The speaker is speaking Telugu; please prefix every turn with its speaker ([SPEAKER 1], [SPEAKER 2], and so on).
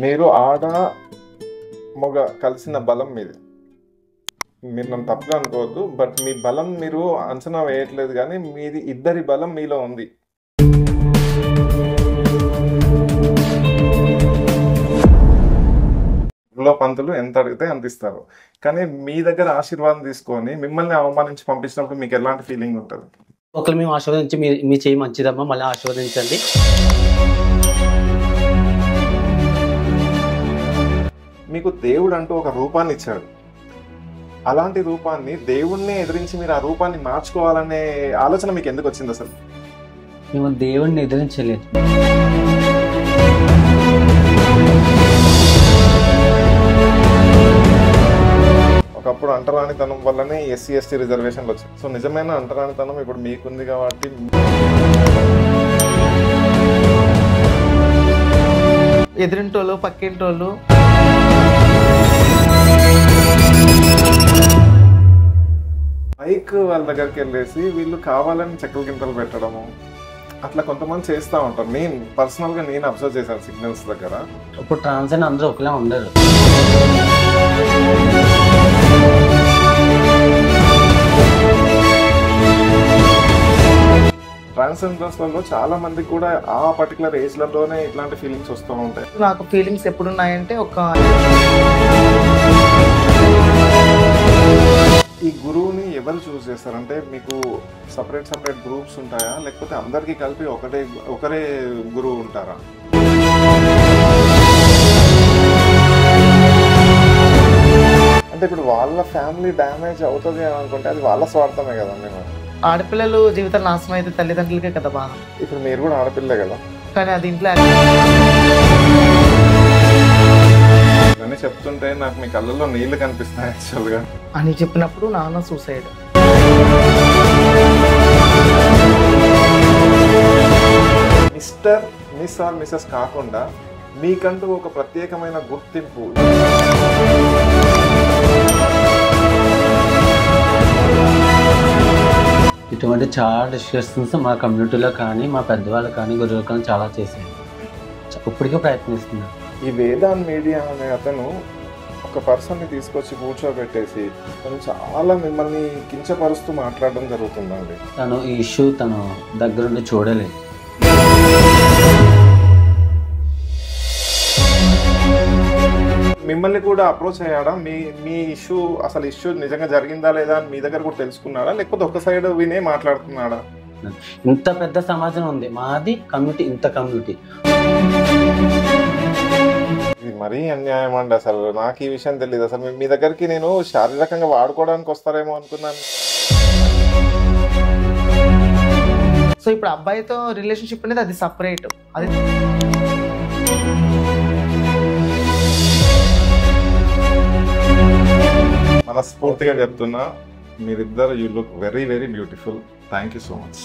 [SPEAKER 1] మీరు ఆడ మగ కలిసిన బలం మీది. మీరు నన్ను తప్పుగా అనుకోవద్దు, బట్ మీ బలం మీరు అంచనా వేయట్లేదు, కానీ మీది ఇద్దరి బలం మీలో ఉంది. పంతులు ఎంత అడిగితే అంత ఇస్తారు, కానీ మీ దగ్గర ఆశీర్వాదం తీసుకొని మిమ్మల్ని అవమానించి పంపించినప్పుడు మీకు ఎలాంటి ఫీలింగ్ ఉంటుంది?
[SPEAKER 2] ఒకరు మేము ఆశీర్వదించి మీ చేయి మంచిదమ్మా, మళ్ళీ ఆశీర్వదించండి.
[SPEAKER 1] మీకు దేవుడు అంటూ ఒక రూపాన్ని ఇచ్చాడు. అలాంటి రూపాన్ని, దేవుణ్ణి ఎదిరించి మీరు ఆ రూపాన్ని మార్చుకోవాలనే ఆలోచన మీకు ఎందుకు వచ్చింది అసలు?
[SPEAKER 2] మేము దేవుణ్ణి ఎదిరించలేదు.
[SPEAKER 1] ఒకప్పుడు అంటరానితనం వల్లనే ఎస్సీ ఎస్టీ రిజర్వేషన్లు వచ్చాయి. సో నిజమైన అంటరానితనం ఇప్పుడు మీకుంది కాబట్టి
[SPEAKER 3] ఎదురింటోళ్ళు పక్కింటోళ్ళు
[SPEAKER 1] బైక్ వాళ్ళ దగ్గరికి వెళ్ళేసి వీళ్ళు కావాలని చెక్కల గింటలు పెట్టడము అట్లా కొంతమంది చేస్తూ ఉంటారు. నేను పర్సనల్గా అబ్జర్వ్ చేశాను సిగ్నల్స్ దగ్గర.
[SPEAKER 2] ఇప్పుడు ట్రాన్స్ అని అందరూ ఒకలా ఉండరు.
[SPEAKER 1] ట్రాన్స్జెండర్స్లలో చాలా మంది కూడా ఆ పర్టికులర్ ఏజ్లలోనే ఇట్లాంటి ఫీలింగ్స్ వస్తూ ఉంటాయి.
[SPEAKER 3] నాకు ఫీలింగ్స్ ఎప్పుడున్నాయంటే
[SPEAKER 1] ఈ గురువుని ఎవరు చూస్ చేస్తారంటే మీకు సపరేట్ గ్రూప్స్ ఉంటాయా, లేకపోతే అందరికీ కలిపి ఒకరే గురువు ఉంటారా? అంటే ఇప్పుడు వాళ్ళ ఫ్యామిలీ డ్యామేజ్ అవుతుంది అని అనుకుంటే అది వాళ్ళ స్వార్థమే కదా. మేము
[SPEAKER 3] ఆడపిల్లలు జీవితాలు నాశనం అయితే తల్లిదండ్రులకే కదా బాధ.
[SPEAKER 1] ఇప్పుడు మీరు కూడా ఆడపిల్లే కదా,
[SPEAKER 3] కానీ అది ఇంట్లో
[SPEAKER 1] ఇవన్నీ చెప్తుంటే నాకు మీ కళ్ళల్లో నీళ్లు కనిపిస్తున్నాయి యాక్చువల్గా
[SPEAKER 3] అని చెప్పినప్పుడు నాన్న suicide.
[SPEAKER 1] Mister, miss or Mrs కాకుండా మీకంటూ ఒక ప్రత్యేకమైన గుర్తింపు,
[SPEAKER 2] ఇటువంటి చాలా డిస్కషన్స్ మా కమ్యూనిటీలో కానీ మా పెద్దవాళ్ళు కానీ గురువులు కానీ చాలా చేశారు. ఇప్పటికే ప్రయత్నిస్తున్నారు.
[SPEAKER 1] ఈ వేదాన్ మీడియా అనే అతను ఒక పర్సన్ని తీసుకొచ్చి కూర్చోబెట్టేసి తను చాలా మిమ్మల్ని కించపరుస్తూ మాట్లాడడం జరుగుతుందండి.
[SPEAKER 2] తను ఈ ఇష్యూ తను దగ్గరుండి చూడలేదు.
[SPEAKER 1] మిమ్మల్ని కూడా అప్రోచ్ అయ్యాడా? మీ ఇష్యూ నిజంగా జరిగిందా లేదా అని మీ దగ్గర కూడా తెలుసుకున్నాడా, లేకపోతే ఒక సైడ్ వినే మాట్లాడుతున్నాడా?
[SPEAKER 2] ఇంత పెద్ద సమాజం ఉంది, మాది కమ్యూనిటీ, ఇంత కమ్యూనిటీ.
[SPEAKER 1] ఇది మరీ అన్యాయం అండి. అసలు నాకు ఈ విషయం తెలియదు. అసలు మీ దగ్గరికి నేను శారీరకంగా వాడుకోవడానికి వస్తారేమో అనుకున్నాను.
[SPEAKER 3] సో ఇప్పుడు అబ్బాయితో రిలేషన్షిప్ అనేది అది సపరేట్. అది
[SPEAKER 1] మనస్ఫూర్తిగా చెప్తున్నా, మీరిద్దరు you look very very beautiful. Thank you so much.